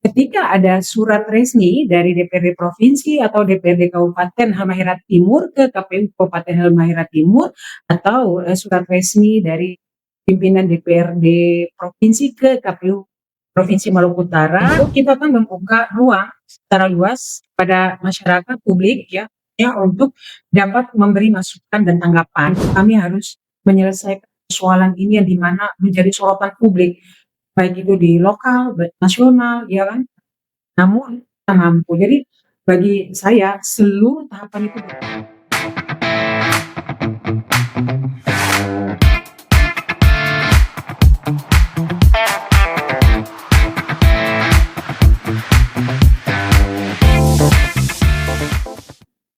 ketika ada surat resmi dari DPRD Provinsi atau DPRD Kabupaten Halmahera Timur ke KPU Kabupaten Halmahera Timur, atau surat resmi dari pimpinan DPRD Provinsi ke KPU Provinsi Maluku Utara, itu kita akan membuka ruang secara luas pada masyarakat publik ya untuk dapat memberi masukan dan tanggapan. Kami harus menyelesaikan persoalan ini yang dimana menjadi sorotan publik, baik itu di lokal, nasional, ya kan? Namun kita mampu. Jadi bagi saya seluruh tahapan itu.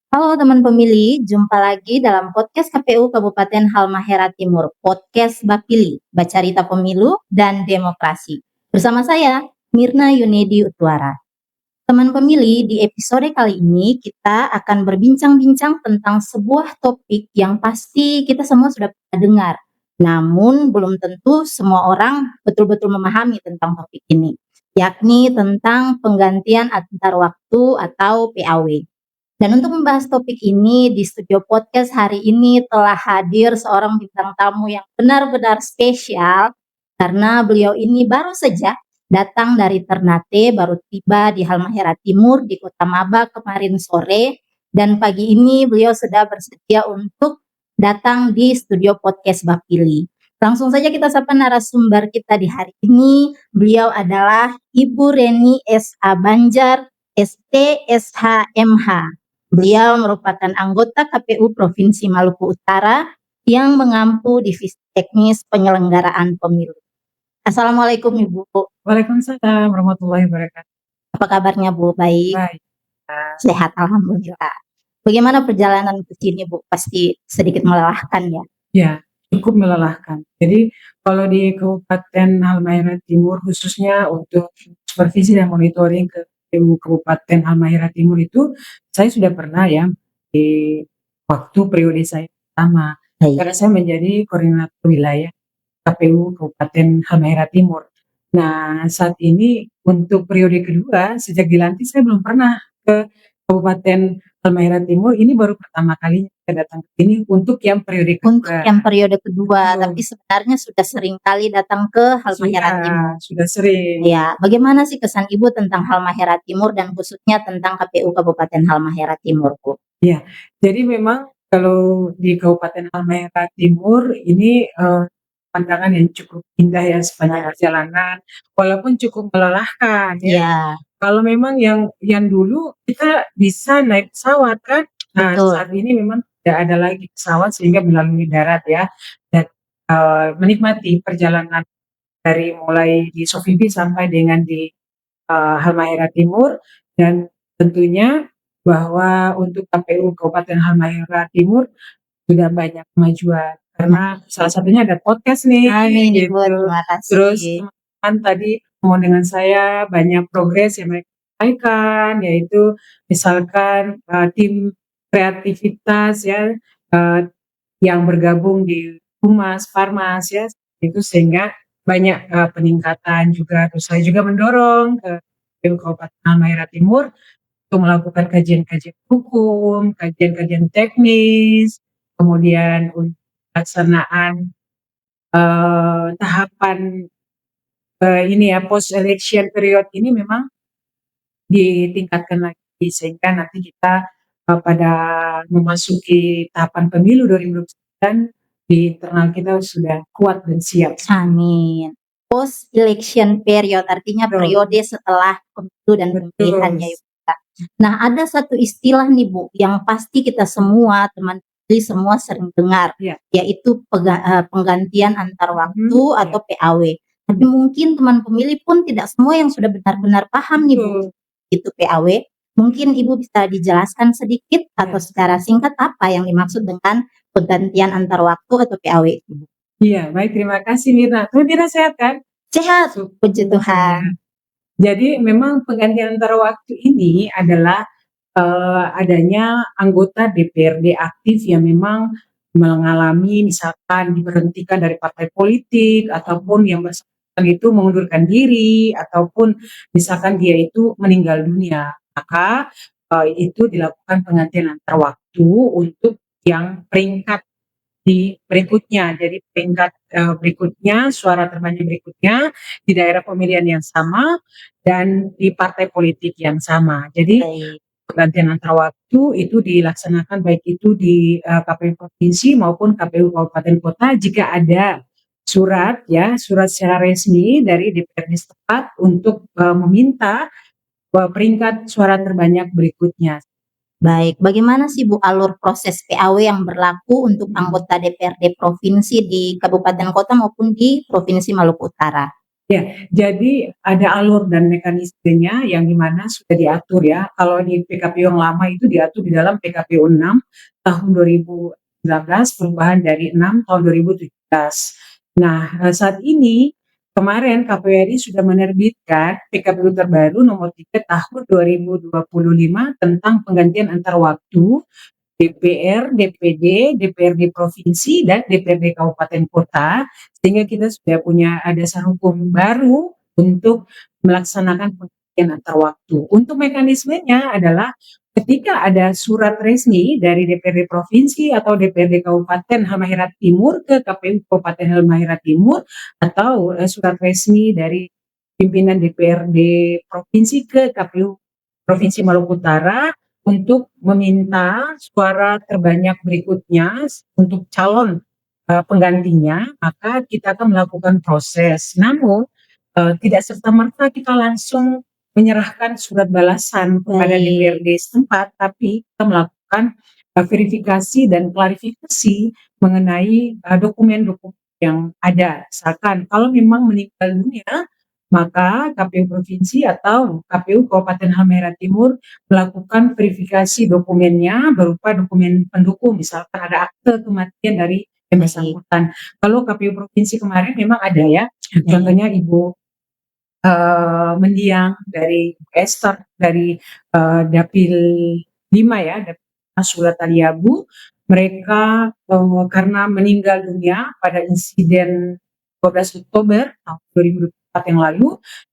Halo teman pemilih, jumpa lagi dalam podcast KPU Kabupaten Halmahera Timur, podcast Bapili, Bacarita Pemilu dan Demokrasi. Bersama saya, Mirna Yunedi Utwara. Teman pemilih, di episode kali ini kita akan berbincang-bincang tentang sebuah topik yang pasti kita semua sudah pernah dengar. Namun belum tentu semua orang betul-betul memahami tentang topik ini, yakni tentang penggantian antar waktu atau PAW. Dan untuk membahas topik ini di studio podcast hari ini telah hadir seorang bintang tamu yang benar-benar spesial karena beliau ini baru saja datang dari Ternate, baru tiba di Halmahera Timur di Kota Maba kemarin sore, dan pagi ini beliau sudah bersedia untuk datang di studio podcast Bapili. Langsung saja kita sapa narasumber kita di hari ini. Beliau adalah Ibu Reni S.A. Banjar, ST SHMH. Beliau merupakan anggota KPU Provinsi Maluku Utara yang mengampu divisi teknis penyelenggaraan pemilu. Assalamualaikum Ibu. Waalaikumsalam warahmatullahi wabarakatuh. Apa kabarnya Bu? Baik. Baik. Sehat alhamdulillah. Bagaimana perjalanan ke sini Bu? Pasti sedikit melelahkan ya? Ya, cukup melelahkan. Jadi kalau di Kabupaten Halmahera Timur khususnya untuk supervisi dan monitoring ke KPU Kabupaten Halmahera Timur itu saya sudah pernah ya di waktu periode saya pertama. Baik. Karena saya menjadi koordinator wilayah KPU Kabupaten Halmahera Timur. Nah, saat ini untuk periode kedua sejak dilantik saya belum pernah ke Kabupaten Halmahera Timur. Ini baru pertama kalinya saya datang ke sini untuk yang periode kedua. Untuk yang periode kedua, Betul. tapi sebenarnya sudah sering kali datang ke Halmahera Timur. Sudah sering. Ya, bagaimana sih kesan Ibu tentang Halmahera Timur dan khususnya tentang KPU Kabupaten Halmahera Timur, Bu? Ya, jadi memang kalau di Kabupaten Halmahera Timur ini pandangan yang cukup indah ya sepanjang perjalanan, walaupun cukup melelahkan ya. Ya, Kalau memang yang dulu kita bisa naik pesawat kan, nah betul. saat ini memang tidak ada lagi pesawat sehingga melalui darat ya, dan menikmati perjalanan dari mulai di Sofibi sampai dengan di Halmahera Timur, dan tentunya bahwa untuk KPU Kabupaten Halmahera Timur sudah banyak kemajuan karena salah satunya ada podcast nih. Amin gitu. Ibu, terima kasih. Terus teman-teman tadi ngomong dengan saya banyak progres yang mereka sampaikan, yaitu misalkan tim kreativitas ya yang bergabung di Humas, Farmas ya, itu sehingga banyak peningkatan juga. Terus saya juga mendorong ke KPU Kabupaten Halmahera Timur untuk melakukan kajian-kajian hukum, kajian-kajian teknis, kemudian untuk pelaksanaan tahapan ini ya post election period ini memang ditingkatkan lagi sehingga nanti kita pada memasuki tahapan pemilu 2029 di internal kita sudah kuat dan siap. Amin. Post election period artinya Betul. periode setelah pemilu dan Betul. pemilihannya ya, Bu. Nah, ada satu istilah nih Bu yang pasti kita semua teman pemilih semua sering dengar, Ya. yaitu penggantian antar waktu Ya. atau PAW. Tapi mungkin teman pemilih pun tidak semua yang sudah benar-benar paham nih Bu, itu PAW. Mungkin Ibu bisa dijelaskan sedikit atau secara singkat apa yang dimaksud dengan penggantian antar waktu atau PAW itu, Bu? Iya, baik, terima kasih Mirna. Mirna sehat kan? Sehat, puji Tuhan. Jadi memang penggantian antara waktu ini adalah adanya anggota DPRD aktif yang memang mengalami misalkan diberhentikan dari partai politik ataupun yang bersangkutan itu mengundurkan diri ataupun misalkan dia itu meninggal dunia, maka itu dilakukan penggantian antar waktu untuk yang peringkat di berikutnya. Jadi peringkat berikutnya, suara terbanyak berikutnya di daerah pemilihan yang sama dan di partai politik yang sama. Jadi Baik. pergantian antar waktu itu dilaksanakan baik itu di KPU provinsi maupun KPU kabupaten kota jika ada surat ya, surat secara resmi dari DPRD setempat untuk meminta peringkat suara terbanyak berikutnya. Baik, bagaimana sih Bu alur proses PAW yang berlaku untuk anggota DPRD provinsi di kabupaten kota maupun di Provinsi Maluku Utara? Ya, jadi ada alur dan mekanismenya yang dimana sudah diatur ya. Kalau di PKPU yang lama itu diatur di dalam PKPU 6 tahun 2019, perubahan dari 6 tahun 2017. Nah, saat ini kemarin KPU RI sudah menerbitkan PKPU terbaru nomor 3 tahun 2025 tentang penggantian antar waktu DPR, DPD, DPRD provinsi, dan DPRD kabupaten kota, sehingga kita sudah punya dasar hukum baru untuk melaksanakan penggantian antar waktu. Untuk mekanismenya adalah ketika ada surat resmi dari DPRD provinsi atau DPRD Kabupaten Halmahera Timur ke KPU Kabupaten Halmahera Timur atau surat resmi dari pimpinan DPRD provinsi ke KPU Provinsi Maluku Utara untuk meminta suara terbanyak berikutnya untuk calon penggantinya, maka kita akan melakukan proses. Namun tidak serta-merta kita langsung menyerahkan surat balasan kepada DPRD setempat, tapi kita melakukan verifikasi dan klarifikasi mengenai dokumen-dokumen yang ada. Misalkan kalau memang meninggal dunia, maka KPU provinsi atau KPU Kabupaten Halmahera Timur melakukan verifikasi dokumennya berupa dokumen pendukung, misalkan ada akte kematian dari yang bersangkutan. Kalau KPU provinsi kemarin memang ada ya, contohnya Ibu Mendiang dari Esther dari Dapil 5 ya, Dapil Sulataliabu, mereka karena meninggal dunia pada insiden 12 Oktober tahun 2024 yang lalu,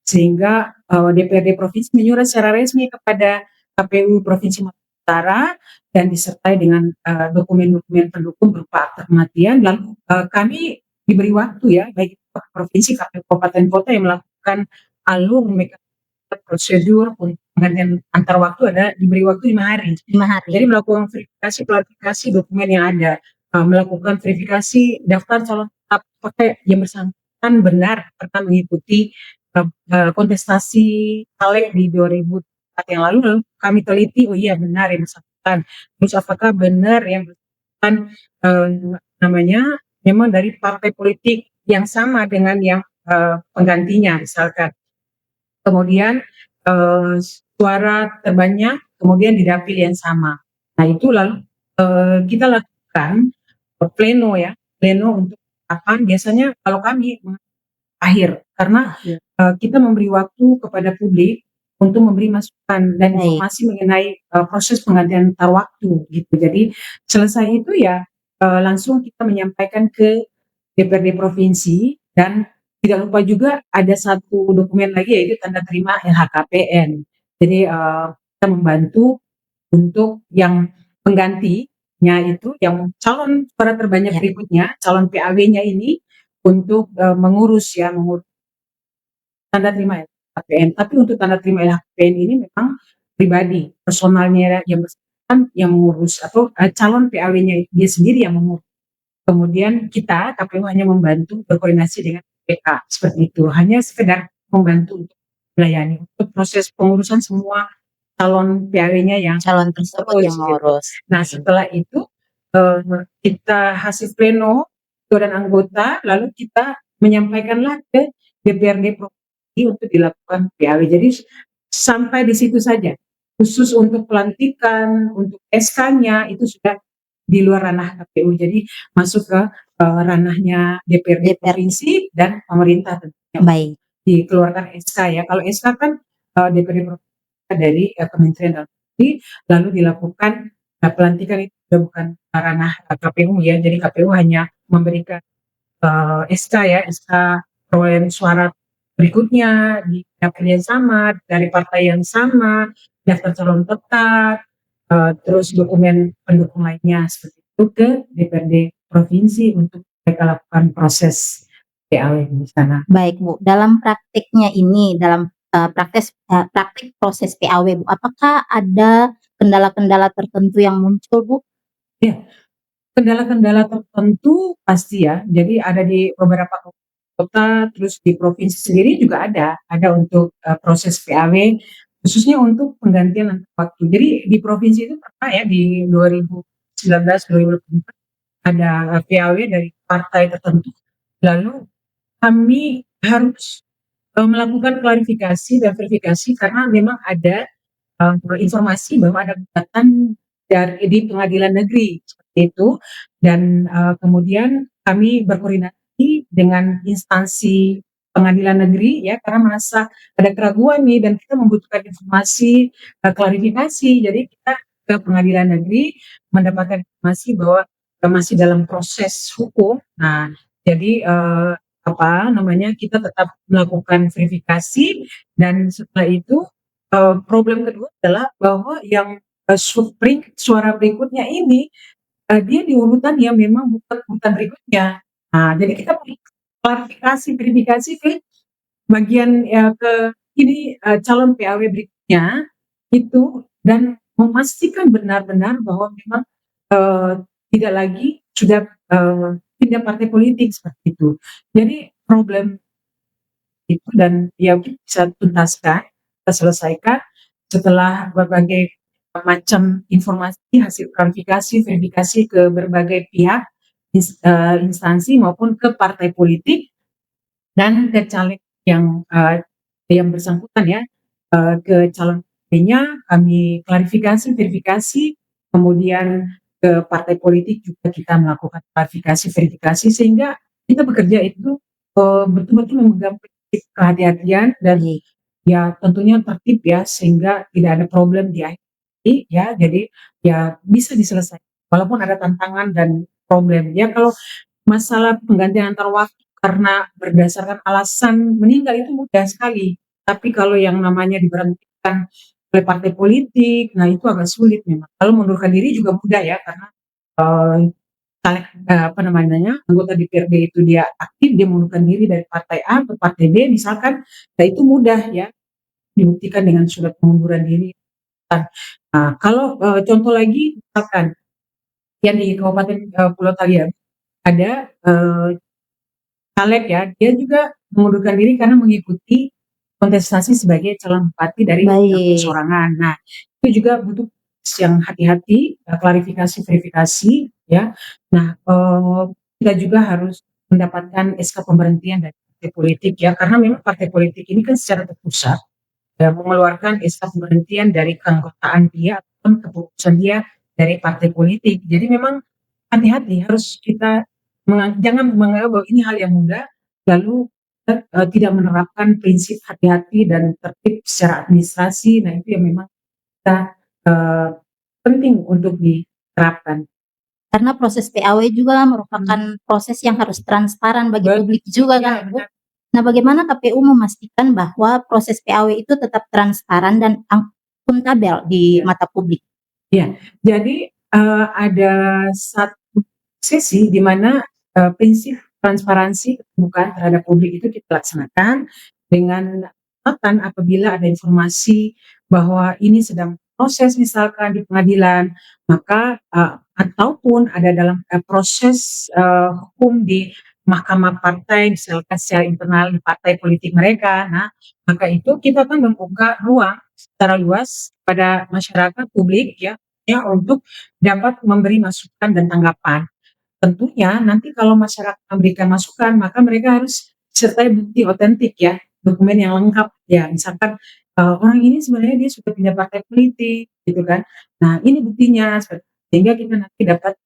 sehingga DPRD provinsi menyurat secara resmi kepada KPU Provinsi Maluku Utara dan disertai dengan dokumen-dokumen pendukung berupa akta kematian. Lalu kami diberi waktu ya, baik provinsi, KPU kabupaten kota yang melakukan alur mekanisme prosedur untuk penggantian antar waktu ada diberi waktu 5 hari. 5 hari. Jadi melakukan verifikasi, klarifikasi dokumen yang ada, melakukan verifikasi daftar calon tetap apakah yang bersangkutan benar pernah mengikuti kontestasi caleg di 2004 yang lalu kami teliti, oh iya benar yang bersangkutan. Terus apakah benar yang bersangkutan namanya memang dari partai politik yang sama dengan yang penggantinya misalkan. Kemudian suara terbanyak kemudian di dapil yang sama. Nah itu lalu kita lakukan pleno ya, pleno untuk kapan biasanya kalau kami akhir karena kita memberi waktu kepada publik untuk memberi masukan dan informasi mengenai proses penggantian antar waktu gitu. Jadi selesai itu ya langsung kita menyampaikan ke DPRD provinsi dan tidak lupa juga ada satu dokumen lagi yaitu tanda terima LHKPN. Jadi kita membantu untuk yang penggantinya itu yang calon suara terbanyak berikutnya, calon PAW-nya ini untuk mengurus tanda terima LHKPN. Tapi untuk tanda terima LHKPN ini memang pribadi, personalnya yang bersangkutan yang mengurus atau calon PAW-nya dia sendiri yang mengurus. Kemudian kita KPU hanya membantu berkoordinasi dengan PK seperti itu, hanya sekedar membantu untuk melayani untuk proses pengurusan semua calon PAW-nya yang calon tersebut yang mengurus. Nah setelah itu kita hasil pleno dan anggota lalu kita menyampaikanlah ke DPRD provinsi untuk dilakukan PAW. Jadi sampai di situ saja. Khusus untuk pelantikan, untuk SK-nya itu sudah di luar ranah KPU. Jadi masuk ke ranahnya DPRD provinsi dan pemerintah tentunya. Baik. Dikeluarkan SK ya. Kalau SK kan DPRD provinsi dari Kementerian Dalam Negeri lalu dilakukan pelantikan itu sudah bukan ranah KPU ya. Jadi KPU hanya memberikan SK ya, SK perolehan suara berikutnya di dapil yang sama, dari partai yang sama, daftar calon tetap, terus dokumen pendukung lainnya seperti itu ke DPRD provinsi untuk mereka lakukan proses PAW di sana. Baik Bu, dalam praktiknya ini, dalam praktik proses PAW Bu, apakah ada kendala-kendala tertentu yang muncul Bu? Ya, kendala-kendala tertentu pasti ya. Jadi ada di beberapa kota, terus di provinsi sendiri juga ada untuk proses PAW khususnya untuk penggantian antar waktu. Jadi di provinsi itu pernah ya di 2019, 2024 ada PAW dari partai tertentu. Lalu kami harus melakukan klarifikasi dan verifikasi karena memang ada informasi bahwa ada gugatan di pengadilan negeri seperti itu, dan kemudian kami berkoordinasi dengan instansi pengadilan negeri ya karena merasa ada keraguan nih dan kita membutuhkan informasi klarifikasi. Jadi kita ke pengadilan negeri mendapatkan informasi bahwa masih dalam proses hukum. Nah, jadi apa namanya kita tetap melakukan verifikasi dan setelah itu problem kedua adalah bahwa yang suara berikutnya ini dia di urutan yang memang bukan berikutnya. Nah, jadi kita perlu klarifikasi, verifikasi ke bagian ke ini calon PAW berikutnya itu dan memastikan benar-benar bahwa memang eh, tidak lagi sudah pindah partai politik seperti itu. Jadi problem itu dan ya bisa tuntaskan, kita selesaikan setelah berbagai macam informasi, hasil klarifikasi, verifikasi ke berbagai pihak, instansi maupun ke partai politik dan ke caleg yang bersangkutan ya, ke calon presidennya kami klarifikasi, verifikasi, kemudian ke partai politik juga kita melakukan klarifikasi, verifikasi sehingga kita bekerja itu betul-betul memegang prinsip kehati-hatian dan Baik. ya tentunya tertib ya sehingga tidak ada problem di akhir ya, jadi ya bisa diselesaikan walaupun ada tantangan dan problem. Ya kalau masalah penggantian antar waktu karena berdasarkan alasan meninggal itu mudah sekali, tapi kalau yang namanya diberhentikan oleh partai politik, nah itu agak sulit memang. Kalau mengundurkan diri juga mudah ya karena eee, caleg apa namanya, anggota DPRD itu dia aktif, dia mengundurkan diri dari partai A ke partai B misalkan, nah itu mudah ya dibuktikan dengan surat pengunduran diri. Nah, kalau contoh lagi misalkan yang di Kabupaten Pulau Taliabu ada caleg ya, dia juga mengundurkan diri karena mengikuti kontestasi sebagai calon bupati dari Baik. perseorangan. Nah, itu juga butuh yang hati-hati, klarifikasi, verifikasi ya. Nah, kita juga harus mendapatkan SK pemberhentian dari partai politik ya, karena memang partai politik ini kan secara terpusat ya mengeluarkan SK pemberhentian dari keanggotaan dia ataupun keputusan dia dari partai politik. Jadi memang hati-hati harus kita jangan menganggap bahwa ini hal yang mudah, lalu kita tidak menerapkan prinsip hati-hati dan tertib secara administrasi. Nah itu yang memang kita eee, penting untuk diterapkan. Karena proses PAW juga merupakan Hmm. proses yang harus transparan bagi Bet publik juga ya kan Bu? benar. Nah, bagaimana KPU memastikan bahwa proses PAW itu tetap transparan dan akuntabel di Ya. mata publik? Ya, jadi ada satu sesi di mana prinsip transparansi keterbukaan terhadap publik itu kita laksanakan dengan catatan apabila ada informasi bahwa ini sedang proses misalkan di pengadilan, maka ataupun ada dalam proses hukum di mahkamah partai misalkan secara internal di partai politik mereka. Nah, maka itu kita akan membuka ruang secara luas pada masyarakat publik ya untuk dapat memberi masukan dan tanggapan. Tentunya nanti kalau masyarakat memberikan masukan, maka mereka harus disertai bukti otentik ya, dokumen yang lengkap ya. Misalkan orang ini sebenarnya dia sudah pindah partai politik gitu kan. Nah, ini buktinya sehingga kita nanti dapat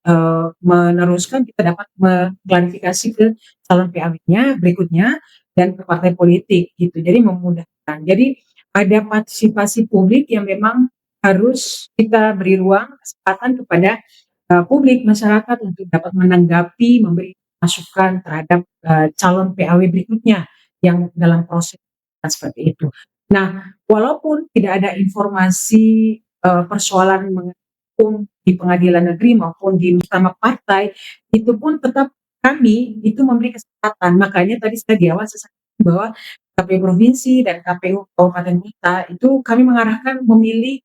meneruskan, kita dapat mengklarifikasi ke calon PAW-nya berikutnya dan ke partai politik gitu. Jadi memudahkan. Jadi ada partisipasi publik yang memang harus kita beri ruang kesempatan kepada publik, masyarakat untuk dapat menanggapi, memberi masukan terhadap calon PAW berikutnya. yang dalam proses seperti itu. Nah, walaupun tidak ada informasi persoalan mengenai hukum di pengadilan negeri maupun di mahkamah partai, itu pun tetap kami itu memberi kesempatan. Makanya tadi saya di awal saya sampaikan bahwa KPU provinsi dan KPU kabupaten kota itu kami mengarahkan memilih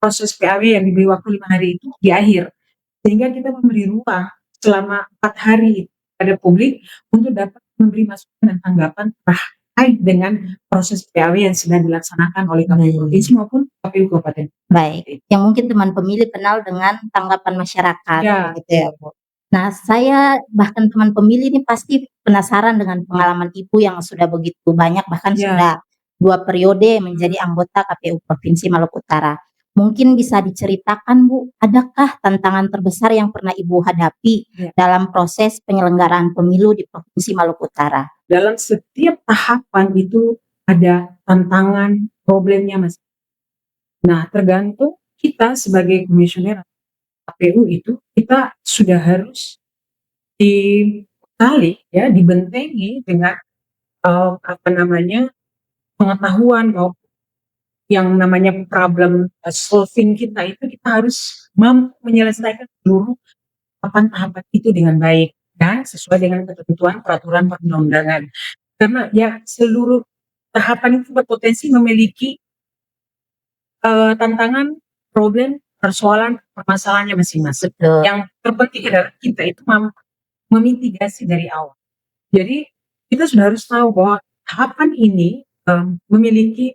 proses PAW yang diberi waktu 5 hari itu di akhir, sehingga kita memberi ruang selama 4 hari pada publik untuk dapat memberi masukan dan tanggapan terkait dengan proses PAW yang sedang dilaksanakan oleh KPU provinsi maupun KPU kabupaten. Baik, yang mungkin teman pemilih kenal dengan tanggapan masyarakat, Ya, begitu ya, Bu. Nah, saya bahkan teman pemilih ini pasti penasaran dengan pengalaman Ibu yang sudah begitu banyak, bahkan ya. sudah 2 periode menjadi anggota KPU Provinsi Maluku Utara. Mungkin bisa diceritakan, Bu, adakah tantangan terbesar yang pernah Ibu hadapi Ya. dalam proses penyelenggaraan pemilu di Provinsi Maluku Utara? Dalam setiap tahapan itu ada tantangan, problemnya Mas. Nah, tergantung kita sebagai komisioner KPU itu, kita sudah harus dibentengi dengan pengetahuan maupun yang namanya problem solving kita itu kita harus mampu menyelesaikan seluruh tahapan-tahapan itu dengan baik dan sesuai dengan ketentuan peraturan perundang-undangan. Karena ya seluruh tahapan itu berpotensi memiliki tantangan, problem, persoalan, permasalahannya masing-masing. Betul. Yang terpenting adalah kita itu memitigasi dari awal. Jadi kita sudah harus tahu bahwa tahapan ini memiliki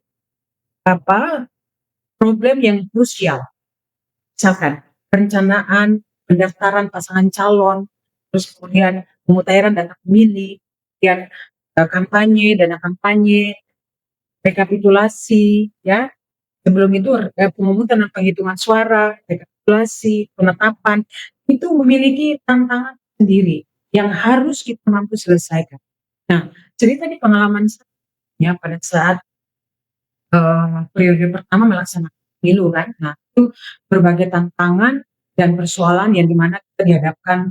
problem yang krusial. Misalkan perencanaan pendaftaran pasangan calon, terus kemudian pemutahiran data pemilih, kemudian dana kampanye, rekapitulasi, ya. Sebelum itu pemungutan dan penghitungan suara, rekapitulasi, penetapan, itu memiliki tantangan sendiri yang harus kita mampu selesaikan. Nah, cerita di pengalaman saya pada saat periode pertama melaksanakan pemilu kan. Nah, itu berbagai tantangan dan persoalan yang dimana kita dihadapkan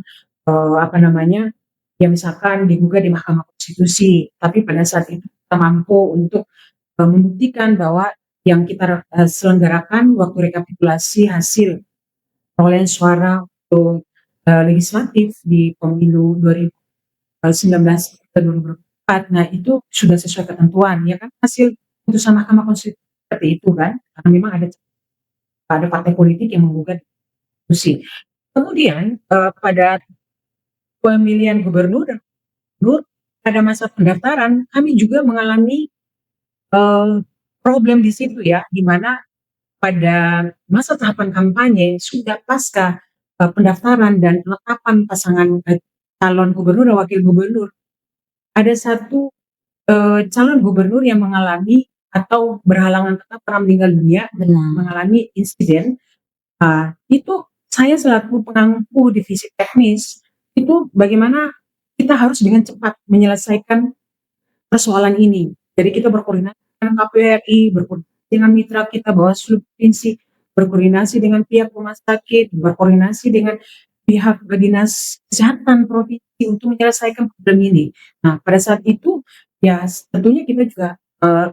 ya misalkan digugat di Mahkamah Konstitusi, tapi pada saat itu kita mampu untuk membuktikan bahwa yang kita selenggarakan waktu rekapitulasi hasil perolehan suara untuk legislatif di pemilu 2019 ke 2024, nah itu sudah sesuai ketentuan ya kan, hasil putusan Mahkamah Konstitusi seperti itu kan, karena memang ada partai politik yang menggugat konstitusi. Kemudian pada pemilihan gubernur dan gubernur pada masa pendaftaran kami juga mengalami problem di situ ya, di mana pada masa tahapan kampanye sudah pasca pendaftaran dan penetapan pasangan calon gubernur dan wakil gubernur, ada satu calon gubernur yang mengalami atau berhalangan tetap pernah meninggal dunia, mengalami insiden. Itu saya selaku pemangku divisi teknis itu bagaimana kita harus dengan cepat menyelesaikan persoalan ini. Jadi kita berkoordinasi dengan KPU RI, berkoordinasi dengan mitra kita Bawaslu provinsi, berkoordinasi dengan pihak rumah sakit, berkoordinasi dengan pihak dinas kesehatan provinsi untuk menyelesaikan problem ini. Nah, pada saat itu ya tentunya kita juga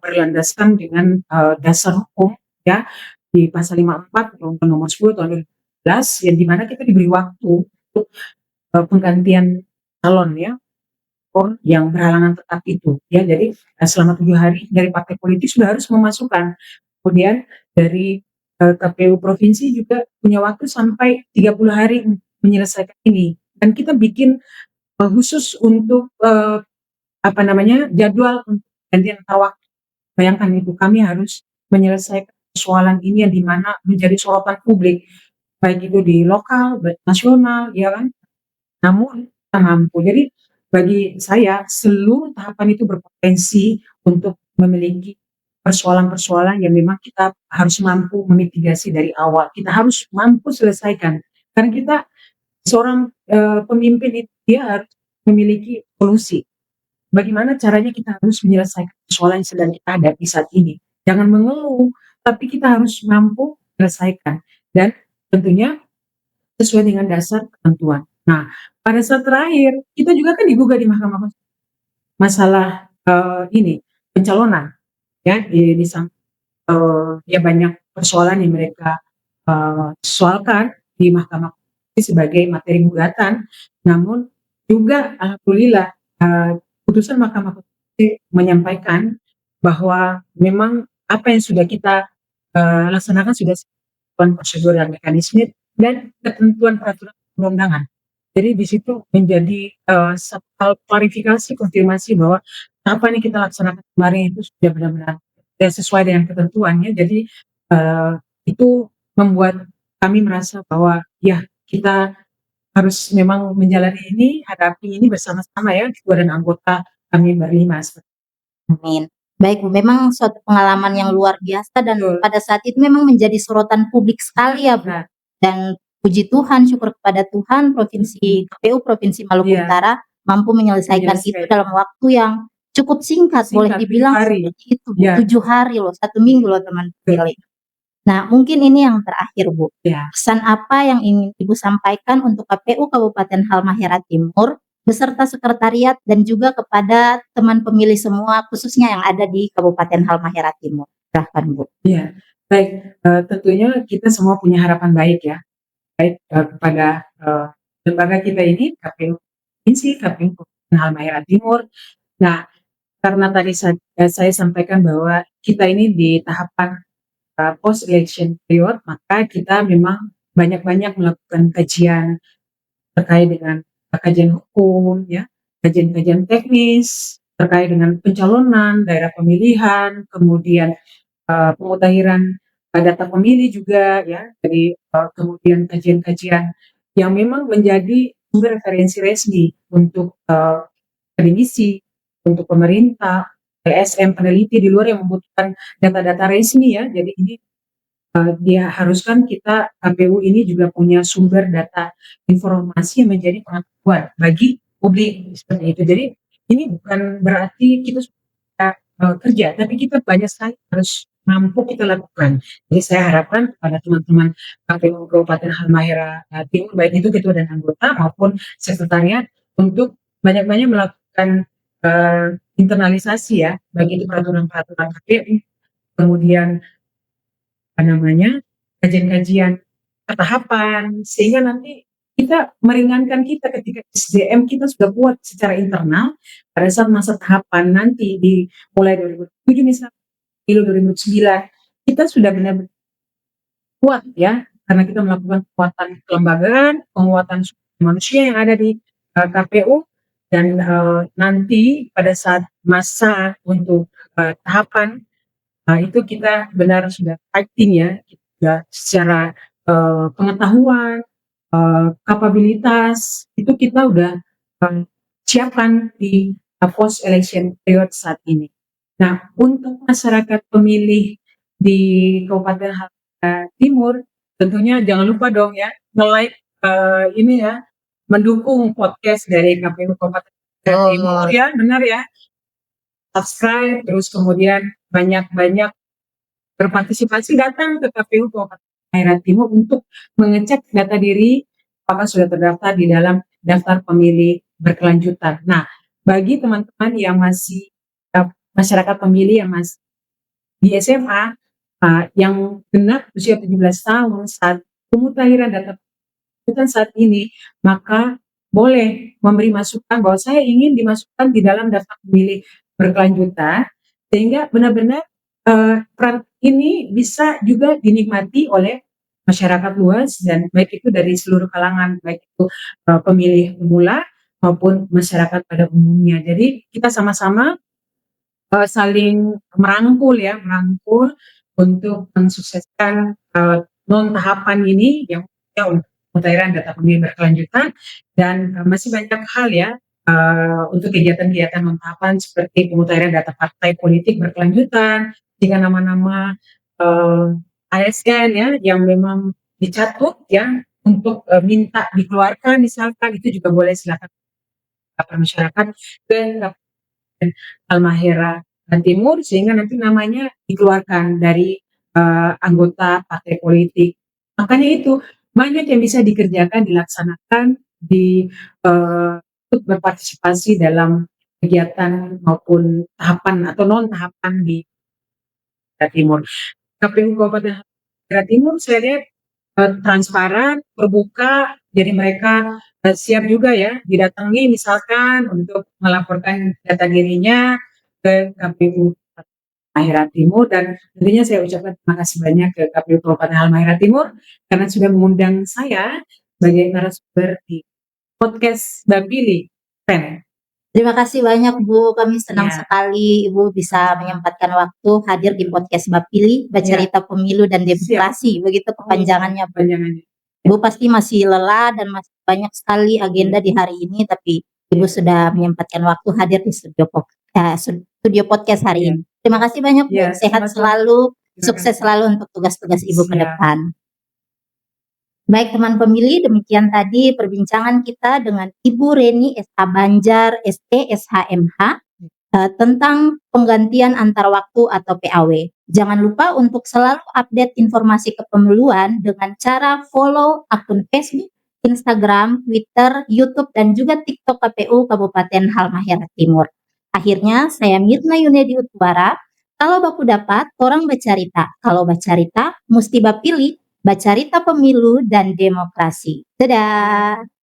berlandaskan dengan dasar hukum ya di pasal 54 Undang-Undang Nomor 10 Tahun 2012 yang dimana kita diberi waktu untuk penggantian calon ya yang berhalangan tetap itu ya. Jadi selama 7 hari dari partai politik sudah harus memasukkan. Kemudian dari KPU provinsi juga punya waktu sampai 30 hari menyelesaikan ini. Dan kita bikin khusus untuk jadwal untuk gantian antar waktu. Bayangkan itu kami harus menyelesaikan persoalan ini yang dimana menjadi sorotan publik baik itu di lokal, baik nasional, ya kan. Namun kita mampu. Jadi bagi saya seluruh tahapan itu berpotensi untuk memiliki persoalan-persoalan yang memang kita harus mampu memitigasi dari awal. Kita harus mampu selesaikan. Karena kita seorang pemimpin itu dia harus memiliki solusi. Bagaimana caranya kita harus menyelesaikan persoalan yang sedang kita hadapi saat ini. Jangan mengeluh, tapi kita harus mampu menyelesaikan. Dan tentunya sesuai dengan dasar ketentuan. Nah, pada saat terakhir kita juga kan digugat di Mahkamah Konstitusi masalah ini pencalonan ya ya banyak persoalan yang mereka soalkan di Mahkamah Konstitusi sebagai materi gugatan, namun juga alhamdulillah putusan Mahkamah Konstitusi menyampaikan bahwa memang apa yang sudah kita laksanakan sudah sesuai prosedur dan mekanisme dan ketentuan peraturan perundang-undangan. Jadi di situ menjadi satu hal klarifikasi, konfirmasi bahwa apa yang kita laksanakan kemarin itu sudah benar-benar sesuai dengan ketentuannya. Jadi itu membuat kami merasa bahwa ya kita harus memang menjalani ini, hadapi ini bersama-sama ya, ketua dan anggota kami berlima. Amin. Baik Bu, memang suatu pengalaman yang luar biasa dan Betul. pada saat itu memang menjadi sorotan publik sekali ya Bu. Nah, Dan puji Tuhan, syukur kepada Tuhan, KPU Provinsi Maluku Iya. Utara mampu menyelesaikan itu Menyelesaikan. dalam waktu yang cukup singkat, boleh Singkat, dibilang 7 hari. seperti itu Bu. Iya. 7 hari loh, 1 minggu loh teman pilih. Nah, mungkin ini yang terakhir Bu. Ya. Pesan apa yang ingin Ibu sampaikan untuk KPU Kabupaten Halmahera Timur beserta sekretariat dan juga kepada teman pemilih semua khususnya yang ada di Kabupaten Halmahera Timur? Silahkan Bu. Iya, baik. Tentunya kita semua punya harapan baik ya, baik kepada lembaga kita ini, KPU Provinsi, KPU Kabupaten Halmahera Timur. Nah, karena tadi saya sampaikan bahwa kita ini di tahapan post election period, maka kita memang banyak-banyak melakukan kajian terkait dengan kajian hukum, ya, kajian-kajian teknis terkait dengan pencalonan, daerah pemilihan, kemudian pemutahiran data pemilih juga, ya, dari kemudian kajian-kajian yang memang menjadi sumber referensi resmi untuk akademisi, untuk pemerintah, LSM, peneliti di luar yang membutuhkan data-data resmi ya. Jadi ini dia haruskan kita KPU ini juga punya sumber data informasi yang menjadi pengetahuan bagi publik seperti itu. Jadi ini bukan berarti kita sudah kerja, tapi kita banyak sekali harus mampu kita lakukan. Jadi saya harapkan kepada teman-teman KPU Kabupaten Halmahera Timur, baik itu ketua dan anggota maupun sekretariat, untuk banyak-banyak melakukan internalisasi ya, baik itu peraturan-peraturan KPU, kemudian kajian-kajian tahapan, sehingga nanti kita meringankan kita ketika SDM kita sudah kuat secara internal pada saat masa tahapan nanti di mulai 2007 misalnya, pemilu 2009, kita sudah benar-benar kuat ya, karena kita melakukan penguatan kelembagaan, penguatan manusia yang ada di KPU, dan nanti pada saat masa untuk tahapan itu kita benar sudah fighting ya, kita secara pengetahuan, kapabilitas itu kita udah siapkan di post election period saat ini. Nah, untuk masyarakat pemilih di Kabupaten Halmahera Timur, tentunya jangan lupa dong ya nge-like ini ya, mendukung podcast dari KPU Kabupaten Halmahera Timur ya, benar ya. Subscribe, terus kemudian banyak-banyak berpartisipasi datang ke KPU Kabupaten Halmahera Timur untuk mengecek data diri apakah sudah terdaftar di dalam daftar pemilih berkelanjutan. Nah, bagi teman-teman yang masih masyarakat pemilih yang masih di SMA yang genap usia 17 tahun saat pemutahiran data pendudukan saat ini, maka boleh memberi masukan bahwa saya ingin dimasukkan di dalam daftar pemilih berkelanjutan, sehingga benar-benar peran ini bisa juga dinikmati oleh masyarakat luas dan baik itu dari seluruh kalangan, baik itu pemilih pemula maupun masyarakat pada umumnya. Jadi kita sama-sama saling merangkul untuk mensukseskan non tahapan ini yang untuk pemutahiran data pemilih berkelanjutan, dan masih banyak hal ya untuk kegiatan-kegiatan non tahapan seperti pemutahiran data partai politik berkelanjutan, jika nama-nama ASN ya yang memang dicatut ya untuk minta dikeluarkan misalkan, itu juga boleh silakan masyarakat ke Halmahera Timur sehingga nanti namanya dikeluarkan dari anggota partai politik. Makanya itu banyak yang bisa dikerjakan, dilaksanakan untuk berpartisipasi dalam kegiatan maupun tahapan atau non tahapan di Jawa Timur. KPU Kabupaten Jawa Timur saya lihat transparan, terbuka, jadi mereka siap juga ya didatangi misalkan untuk melaporkan data dirinya ke KPU Halmahera Timur, dan tentunya saya ucapkan terima kasih banyak ke KPU Kabupaten Halmahera Timur karena sudah mengundang saya sebagai narasumber di podcast Bapili. Keren. Terima kasih banyak Bu, kami senang Ya. sekali Ibu bisa menyempatkan waktu hadir di podcast Bapili, Bercerita Pemilu dan Demokrasi, begitu kepanjangannya Bu. Panjangannya. Ibu pasti masih lelah dan masih banyak sekali agenda di hari ini, tapi Ibu sudah menyempatkan waktu hadir di studio podcast hari ini. Terima kasih banyak Bu, Ya, sehat sama-sama. selalu, Terima sukses kasih. selalu untuk tugas-tugas Ibu ke Siap. depan. Baik teman pemilih, demikian tadi perbincangan kita dengan Ibu Reni S.A. Banjar, ST, SHMH, tentang penggantian antar waktu atau PAW. Jangan lupa untuk selalu update informasi kepemiluan dengan cara follow akun Facebook, Instagram, Twitter, YouTube, dan juga TikTok KPU Kabupaten Halmahera Timur. Akhirnya, saya Mirna Yunedi Utbara. Kalau baku dapat, orang bacarita. Kalau bacarita, mesti bapilih. Bacarita Pemilu dan Demokrasi. Dadah!